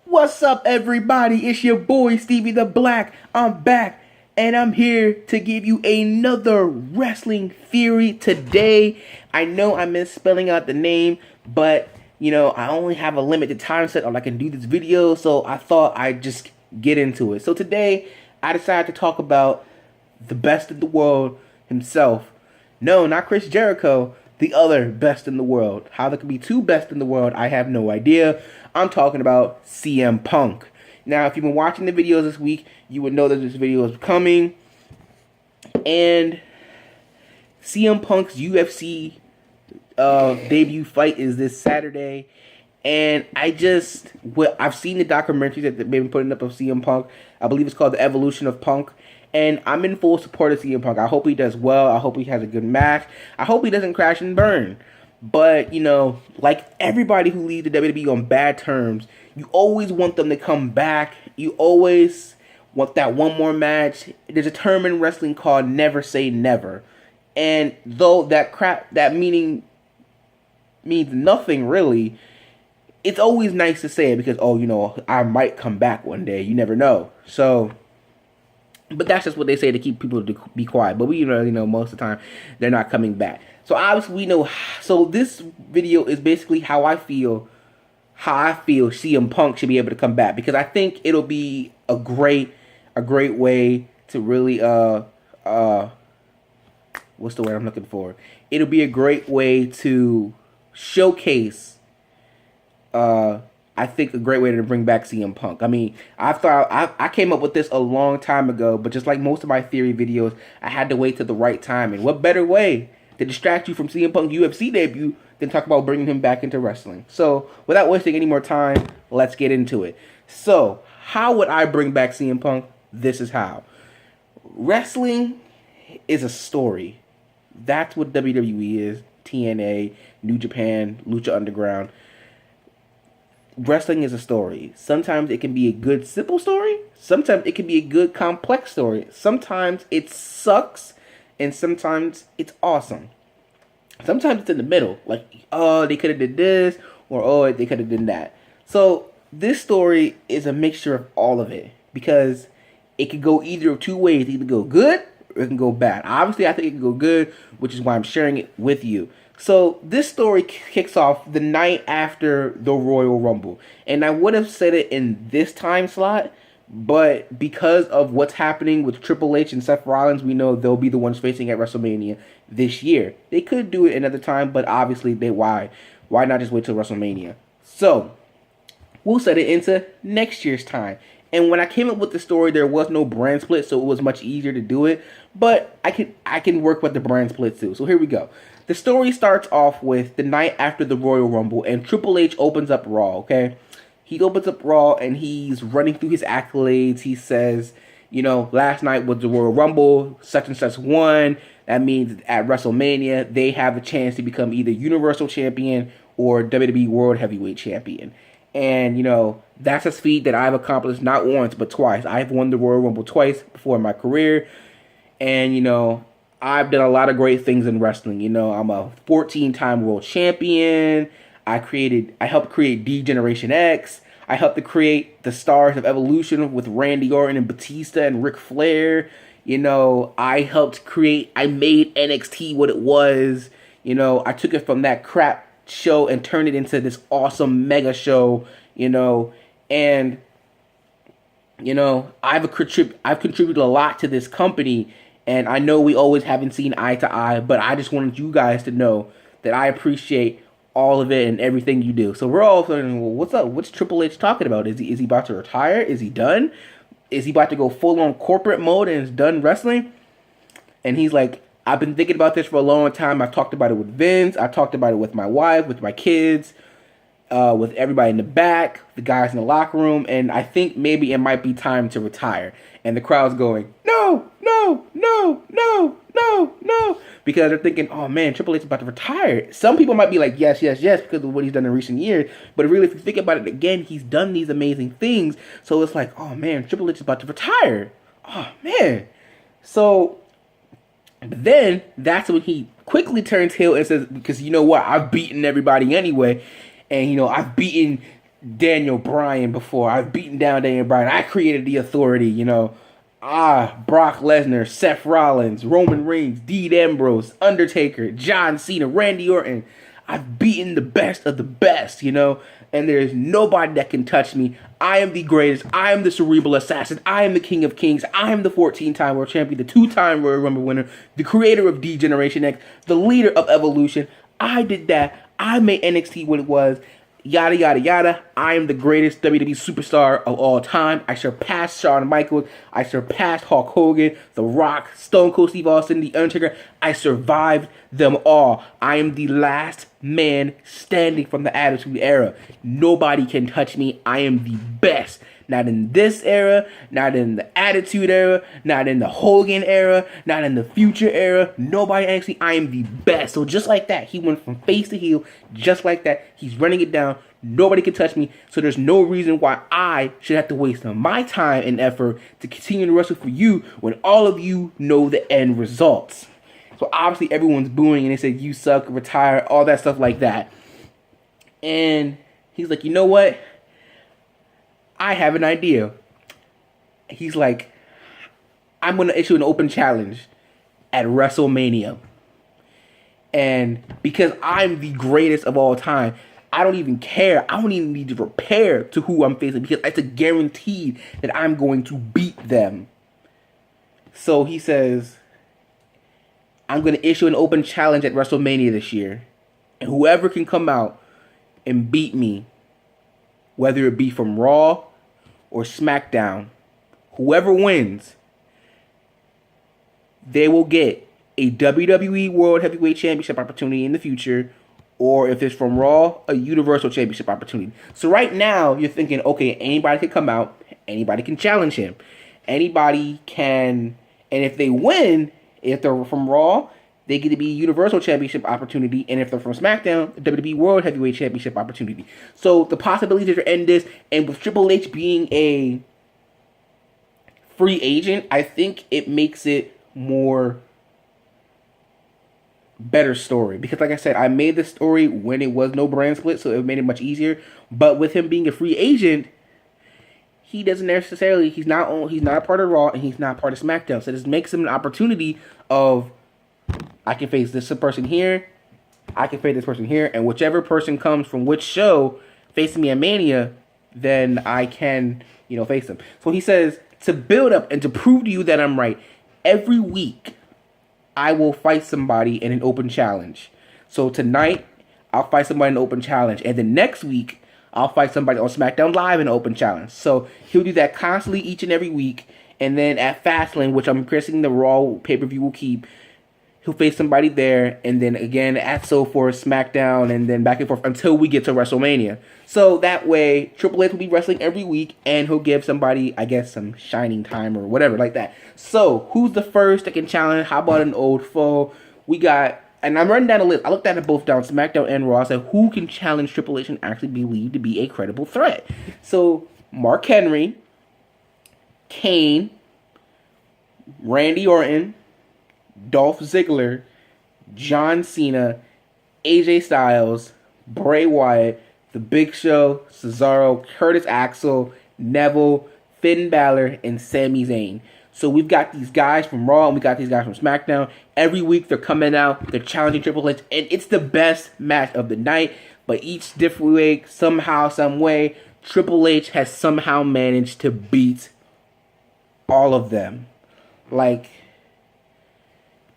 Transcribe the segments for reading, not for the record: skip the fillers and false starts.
What's up, everybody? It's your boy Stevie the Black. I'm back, and I'm here to give you another wrestling theory today. I know I misspelling out the name, but I only have a limited time set on I can do this video, so I thought I'd just get into it. So today, I decided to talk about the best in the world himself. No, not Chris Jericho, the other best in the world. How there could be two best in the world, I have no idea. I'm talking about CM Punk. Now, if you've been watching the videos this week, you would know that this video is coming. And CM Punk's UFC debut fight is this Saturday. And I've seen the documentaries that they've been putting up of CM Punk. I believe it's called The Evolution of Punk. And I'm in full support of CM Punk. I hope he does well. I hope he has a good match. I hope he doesn't crash and burn. But, like everybody who leaves the WWE on bad terms, you always want them to come back. You always want that one more match. There's a term in wrestling called never say never. And though that meaning means nothing really, it's always nice to say it because, I might come back one day. You never know. So, but that's just what they say to keep people to be quiet. But we know most of the time they're not coming back. So obviously we know. So this video is basically how I feel CM Punk should be able to come back, because I think it'll be a great way to really what's the word I'm looking for? It'll be a great way to showcase I think a great way to bring back CM Punk. I mean, I came up with this a long time ago, but just like most of my theory videos, I had to wait till the right time. And what better way to distract you from CM Punk UFC debut than talk about bringing him back into wrestling? So, without wasting any more time, let's get into it. So, how would I bring back CM Punk? This is how. Wrestling is a story. That's what WWE is. TNA, New Japan, Lucha Underground. Wrestling is a story. Sometimes it can be a good, simple story. Sometimes it can be a good, complex story. Sometimes it sucks, and sometimes it's awesome. Sometimes it's in the middle. Like, oh, they could have did this, or oh, they could have done that. So this story is a mixture of all of it, because it could go either of two ways. It can either go good, or it can go bad. Obviously, I think it can go good, which is why I'm sharing it with you. So this story kicks off the night after the Royal Rumble. And I would have said it in this time slot, but because of what's happening with Triple H and Seth Rollins, we know they'll be the ones facing at WrestleMania this year. They could do it another time, but obviously why not just wait till WrestleMania? So we'll set it into next year's time. And when I came up with the story, there was no brand split, so it was much easier to do it. But I can work with the brand split too. So here we go. The story starts off with the night after the Royal Rumble, and Triple H opens up Raw, okay? He opens up Raw, and he's running through his accolades. He says, last night was the Royal Rumble, such and such won. That means at WrestleMania, they have a chance to become either Universal Champion or WWE World Heavyweight Champion. And, that's a feat that I've accomplished not once, but twice. I've won the Royal Rumble twice before in my career. And, I've done a lot of great things in wrestling. I'm a 14-time world champion. I helped create D-Generation X. I helped to create the Stars of Evolution with Randy Orton and Batista and Ric Flair. I made NXT what it was. I took it from that crap show and turned it into this awesome mega show, and I've contributed a lot to this company. And I know we always haven't seen eye to eye, but I just wanted you guys to know that I appreciate all of it and everything you do. So we're all thinking, well, what's up? What's Triple H talking about? Is he about to retire? Is he done? Is he about to go full on corporate mode and is done wrestling? And he's like, I've been thinking about this for a long time. I've talked about it with Vince. I talked about it with my wife, with my kids, with everybody in the back, the guys in the locker room, and I think maybe it might be time to retire. And the crowd's going, no, no, no, no, no, no, because they're thinking, oh man, Triple H is about to retire. Some people might be like, yes, yes, yes, because of what he's done in recent years. But really, if you think about it again, he's done these amazing things. So it's like, oh man, Triple H is about to retire. Oh man. So then that's when he quickly turns heel and says, because you know what, I've beaten everybody anyway. And, I've beaten Daniel Bryan before. I've beaten down Daniel Bryan. I created the Authority, you know. Brock Lesnar, Seth Rollins, Roman Reigns, Dean Ambrose, Undertaker, John Cena, Randy Orton. I've beaten the best of the best, you know, and there's nobody that can touch me. I am the greatest. I am the cerebral assassin. I am the king of kings. I am the 14-time world champion, the 2-time Royal Rumble winner, the creator of D-Generation X, the leader of Evolution. I did that. I made NXT what it was. Yada, yada, yada. I am the greatest WWE superstar of all time. I surpassed Shawn Michaels. I surpassed Hulk Hogan, The Rock, Stone Cold Steve Austin, The Undertaker. I survived them all. I am the last man standing from the Attitude Era. Nobody can touch me. I am the best. Not in this era, not in the Attitude Era, not in the Hogan era, not in the Future era. Nobody actually, I am the best. So just like that, he went from face to heel, just like that. He's running it down. Nobody can touch me. So there's no reason why I should have to waste my time and effort to continue to wrestle for you when all of you know the end results. So obviously everyone's booing and they say, you suck, retire, all that stuff like that. And he's like, you know what? I have an idea. He's like, I'm going to issue an open challenge at WrestleMania. And because I'm the greatest of all time, I don't even care. I don't even need to prepare to who I'm facing because it's a guarantee that I'm going to beat them. So he says, I'm going to issue an open challenge at WrestleMania this year. And whoever can come out and beat me, whether it be from Raw or SmackDown, whoever wins, they will get a WWE World Heavyweight Championship opportunity in the future, or if it's from Raw, a Universal Championship opportunity. So right now, you're thinking, okay, anybody can come out, anybody can challenge him. Anybody can, and if they win, if they're from Raw, they get to be Universal Championship opportunity, and if they're from SmackDown, WWE World Heavyweight Championship opportunity. So the possibilities are endless, and with Triple H being a free agent, I think it makes it more better story. Because like I said, I made the story when it was no brand split, so it made it much easier. But with him being a free agent, he doesn't necessarily, he's not a part of Raw, and he's not part of SmackDown. So this makes him an opportunity of, I can face this person here, I can face this person here, and whichever person comes from which show facing me at Mania, then I can, face them. So he says, to build up and to prove to you that I'm right, every week I will fight somebody in an open challenge. So tonight, I'll fight somebody in an open challenge, and then next week, I'll fight somebody on SmackDown Live in an open challenge. So he'll do that constantly each and every week, and then at Fastlane, which I'm guessing the Raw pay-per-view will keep, he'll face somebody there, and then again at SmackDown, and then back and forth until we get to WrestleMania. So that way, Triple H will be wrestling every week, and he'll give somebody, I guess, some shining time or whatever like that. So, who's the first that can challenge? How about an old foe? We got, and I'm running down a list. I looked at it both down, SmackDown and Raw. I said, who can challenge Triple H and actually be believed to be a credible threat? So, Mark Henry, Kane, Randy Orton, Dolph Ziggler, John Cena, AJ Styles, Bray Wyatt, The Big Show, Cesaro, Curtis Axel, Neville, Finn Balor, and Sami Zayn. So we've got these guys from Raw and we got these guys from SmackDown. Every week they're coming out, they're challenging Triple H, and it's the best match of the night. But each different way, somehow, some way, Triple H has somehow managed to beat all of them. Like,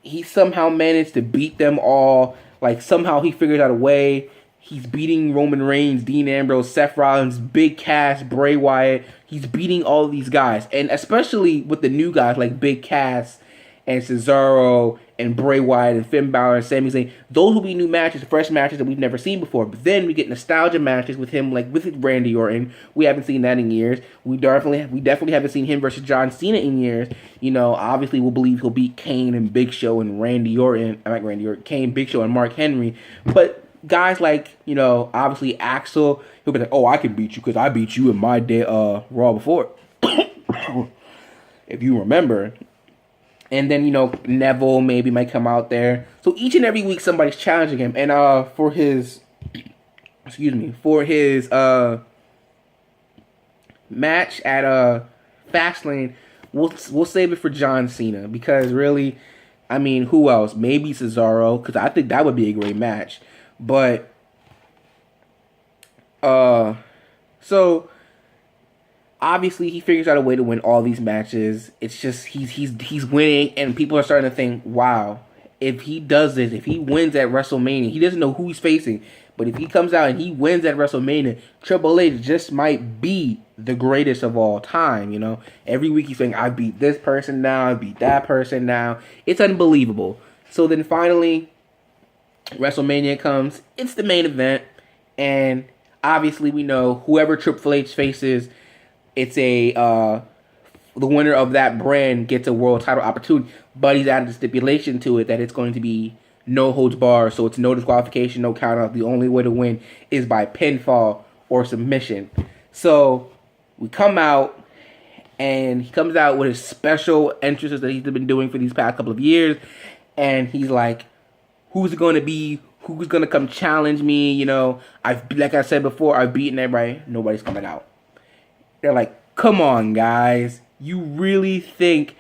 he somehow managed to beat them all. Like, somehow he figured out a way. He's beating Roman Reigns, Dean Ambrose, Seth Rollins, Big Cass, Bray Wyatt. He's beating all of these guys. And especially with the new guys like Big Cass and Cesaro and Bray Wyatt and Finn Balor and Sami Zayn. Those will be new matches, fresh matches that we've never seen before. But then we get nostalgia matches with him, like with Randy Orton. We haven't seen that in years. We definitely haven't seen him versus John Cena in years. Obviously we'll believe he'll beat Kane and Big Show and Kane, Big Show, and Mark Henry. But guys like, obviously Axel, he'll be like, oh, I can beat you because I beat you in my day Raw before. If you remember. And then, Neville maybe might come out there. So each and every week somebody's challenging him. And for his match at Fastlane, we'll save it for John Cena, because really, I mean, who else? Maybe Cesaro, because I think that would be a great match. But so obviously he figures out a way to win all these matches. It's just he's winning, and people are starting to think, wow, if he does this, if he wins at WrestleMania, he doesn't know who he's facing, but if he comes out and he wins at WrestleMania, Triple H just might be the greatest of all time, you know? Every week he's saying, I beat this person now, I beat that person now. It's unbelievable. So then finally, WrestleMania comes. It's the main event, and obviously we know whoever Triple H faces, it's the winner of that brand gets a world title opportunity, but he's added a stipulation to it that it's going to be no holds barred, so it's no disqualification, no count out. The only way to win is by pinfall or submission. So we come out, and he comes out with his special entrances that he's been doing for these past couple of years, and he's like, who's it going to be? Who's going to come challenge me? You know, like I said before, I've beaten everybody. Nobody's coming out. They're like, come on, guys. You really think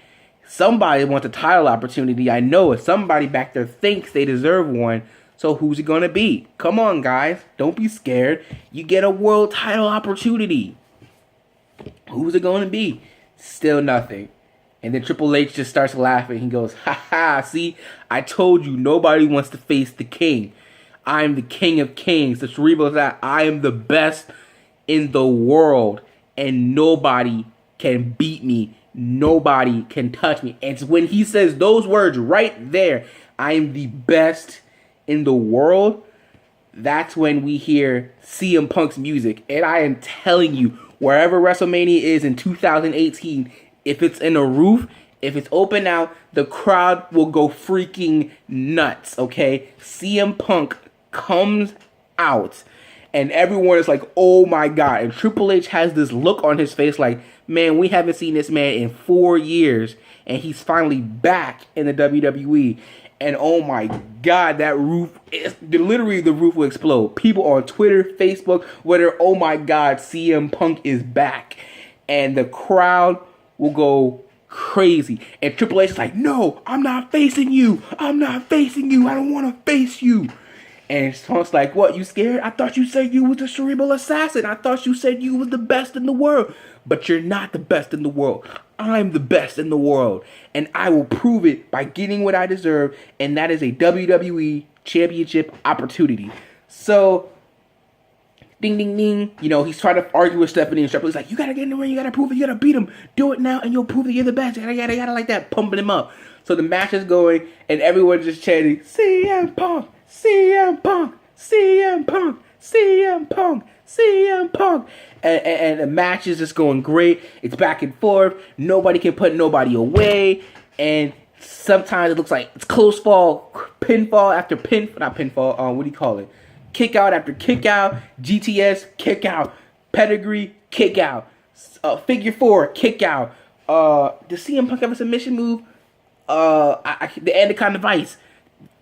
somebody wants a title opportunity? I know it. Somebody back there thinks they deserve one. So who's it going to be? Come on, guys. Don't be scared. You get a world title opportunity. Who's it going to be? Still nothing. And then Triple H just starts laughing. He goes, ha ha, see? I told you nobody wants to face the king. I'm the king of kings. The Cerebral that I am the best in the world. And nobody can beat me. Nobody can touch me. And when he says those words right there, I am the best in the world, that's when we hear CM Punk's music. And I am telling you, wherever WrestleMania is in 2018, if it's in a roof, if it's open out, the crowd will go freaking nuts, okay? CM Punk comes out, and everyone is like, oh my God. And Triple H has this look on his face like, man, we haven't seen this man in 4 years, and he's finally back in the WWE. And oh my God, that roof, literally the roof will explode. People on Twitter, Facebook, whether, oh my God, CM Punk is back. And the crowd will go crazy. And Triple H is like, no, I'm not facing you. I'm not facing you. I don't want to face you. And Punk's like, what, you scared? I thought you said you was the Cerebral Assassin. I thought you said you was the best in the world. But you're not the best in the world. I'm the best in the world. And I will prove it by getting what I deserve. And that is a WWE Championship opportunity. So, ding, ding, ding. You know, he's trying to argue with Stephanie, and Stephanie's like, you got to get in the ring. You got to prove it. You got to beat him. Do it now, and you'll prove that you're the best. Yada, like that, pumping him up. So the match is going, and everyone's just chanting, CM Punk, CM Punk, CM Punk, CM Punk, CM Punk. And the match is just going great. It's back and forth. Nobody can put nobody away. And sometimes it looks like it's close fall, pinfall after not pinfall, what do you call it? Kick out after kick out, GTS, kick out, pedigree, kick out, figure four, kick out. Does CM Punk have a submission move? The Anaconda Vice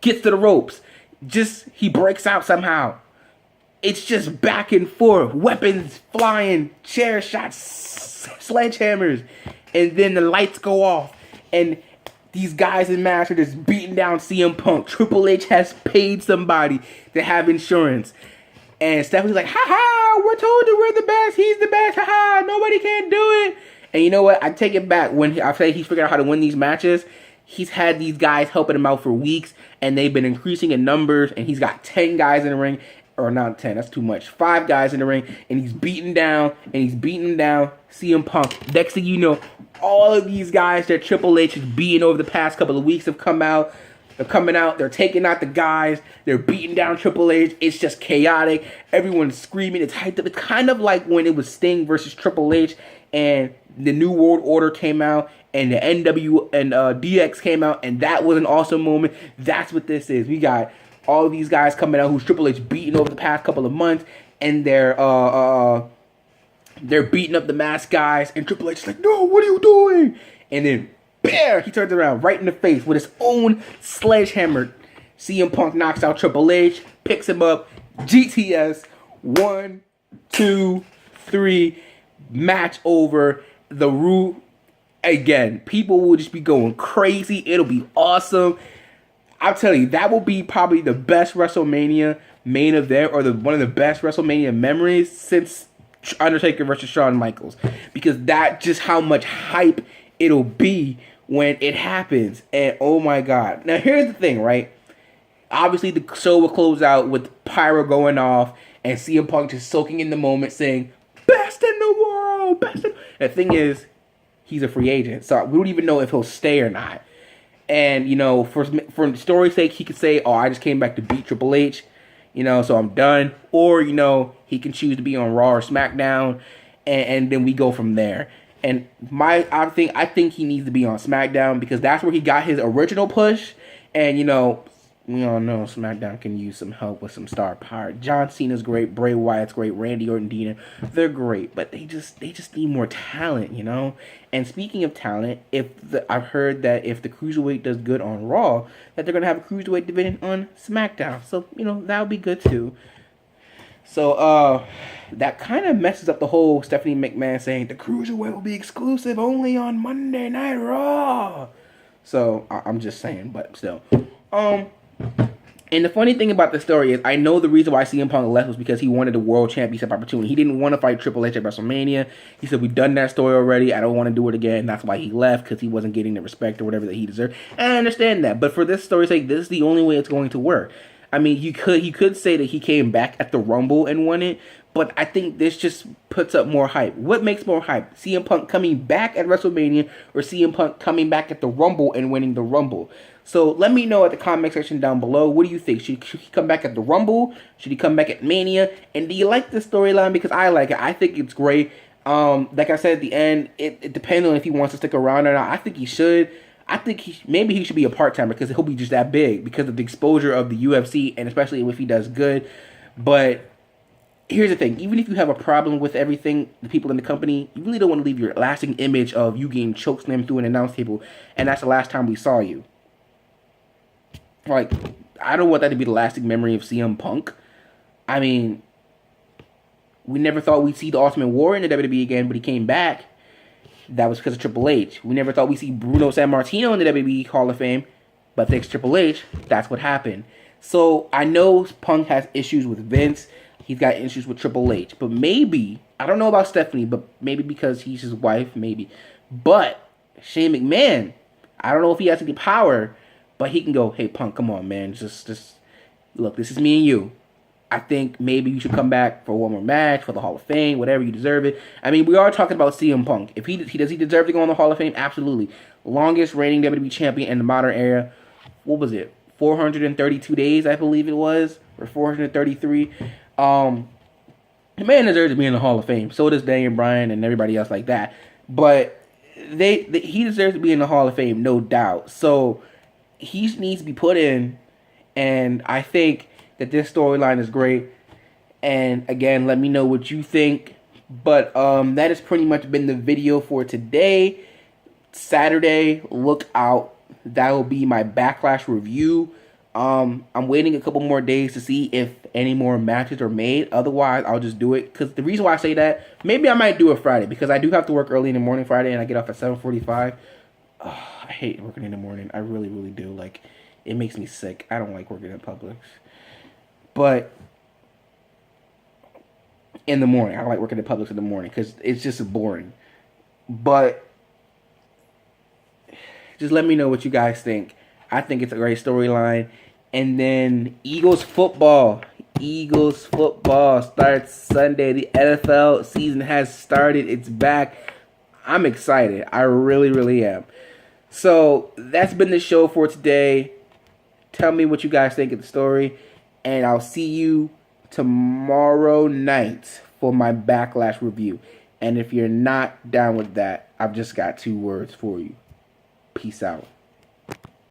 gets to the ropes. Just, he breaks out somehow. It's just back and forth. Weapons flying, chair shots, sledgehammers. And then the lights go off. And these guys in masks are just beating down CM Punk. Triple H has paid somebody to have insurance. And Stephanie's like, ha ha, we're told you we're the best. He's the best. Ha ha, nobody can do it. And you know what? I take it back. When I say he's figured out how to win these matches, he's had these guys helping him out for weeks. And they've been increasing in numbers. And he's got 10 guys in the ring. Or not 10, that's too much. 5 guys in the ring, and he's beating down, CM Punk. Next thing you know, all of these guys that Triple H is beating over the past couple of weeks have come out. They're coming out, they're taking out the guys, they're beating down Triple H. It's just chaotic. Everyone's screaming, it's hyped up. It's kind of like when it was Sting versus Triple H, and the New World Order came out, and the NW and DX came out, and that was an awesome moment. That's what this is. We got all of these guys coming out who's Triple H beating over the past couple of months, and they're beating up the masked guys, and Triple H is like, no, what are you doing? And then, bam, he turns around right in the face with his own sledgehammer. CM Punk knocks out Triple H, picks him up, GTS, 1, 2, 3, match over the roof again. People will just be going crazy. It'll be awesome. I'll tell you, that will be probably the best WrestleMania main event, or one of the best WrestleMania memories since Undertaker versus Shawn Michaels, because that just how much hype it'll be when it happens. And oh my god. Now here's the thing, right? Obviously the show will close out with pyro going off and CM Punk just soaking in the moment saying, best in the world, best in... The thing is, he's a free agent, so we don't even know if he'll stay or not. And, you know, for story's sake, he could say, oh, I just came back to beat Triple H, you know, so I'm done. Or, you know, he can choose to be on Raw or SmackDown, and then we go from there. And I think he needs to be on SmackDown, because that's where he got his original push. And, you know, we all know SmackDown can use some help with some star power. John Cena's great, Bray Wyatt's great, Randy Orton, Dina, they're great, but they just need more talent, you know. And speaking of talent, I've heard that if the Cruiserweight does good on Raw, that they're gonna have a Cruiserweight division on SmackDown. So, you know, that would be good too. So that kind of messes up the whole Stephanie McMahon saying the Cruiserweight will be exclusive only on Monday Night Raw. So I'm just saying, but still. And the funny thing about the story is, I know the reason why CM Punk left was because he wanted a world championship opportunity. He didn't want to fight Triple H at WrestleMania. He said, we've done that story already. I don't want to do it again. That's why he left, because he wasn't getting the respect or whatever that he deserved. And I understand that. But for this story's sake, this is the only way it's going to work. I mean, you could say that he came back at the Rumble and won it, but I think this just puts up more hype. What makes more hype? CM Punk coming back at WrestleMania, or CM Punk coming back at the Rumble and winning the Rumble? So let me know at the comment section down below. What do you think? Should he come back at the Rumble? Should he come back at Mania? And do you like this storyline? Because I like it. I think it's great. Like I said at the end, it depends on if he wants to stick around or not. I think he should. I think maybe he should be a part-timer, because he'll be just that big because of the exposure of the UFC, and especially if he does good. But here's the thing. Even if you have a problem with everything, the people in the company, you really don't want to leave your lasting image of you getting chokeslammed through an announce table, and that's the last time we saw you. Like, I don't want that to be the lasting memory of CM Punk. I mean, we never thought we'd see the Ultimate Warrior in the WWE again, but he came back. That was because of Triple H. We never thought we'd see Bruno Sammartino in the WWE Hall of Fame, but thanks to Triple H, that's what happened. So, I know Punk has issues with Vince. He's got issues with Triple H. But maybe, I don't know about Stephanie, but maybe because he's his wife, maybe. But Shane McMahon, I don't know if he has any power, but he can go, hey, Punk, come on, man. Just look, this is me and you. I think maybe you should come back for one more match, for the Hall of Fame, whatever, you deserve it. I mean, we are talking about CM Punk. If does he deserve to go in the Hall of Fame? Absolutely. Longest reigning WWE champion in the modern era. What was it? 432 days, I believe it was, or 433. The man deserves to be in the Hall of Fame. So does Daniel Bryan and everybody else like that. But he deserves to be in the Hall of Fame, no doubt. So he needs to be put in, and I think that this storyline is great. And again, let me know what you think. But that has pretty much been the video for today. Saturday, look out. That will be my Backlash review. I'm waiting a couple more days to see if any more matches are made. Otherwise, I'll just do it. Because the reason why I say that, maybe I might do it Friday, because I do have to work early in the morning Friday, and I get off at 7:45. I hate working in the morning. I really, really do. Like, it makes me sick. I don't like working in Publix. But in the morning, I don't like working at Publix in the morning because it's just boring. But just let me know what you guys think. I think it's a great storyline. And then Eagles football. Eagles football starts Sunday. The NFL season has started. It's back. I'm excited. I really, really am. So that's been the show for today. Tell me what you guys think of the story. And I'll see you tomorrow night for my Backlash review. And if you're not down with that, I've just got 2 words for you. Peace out.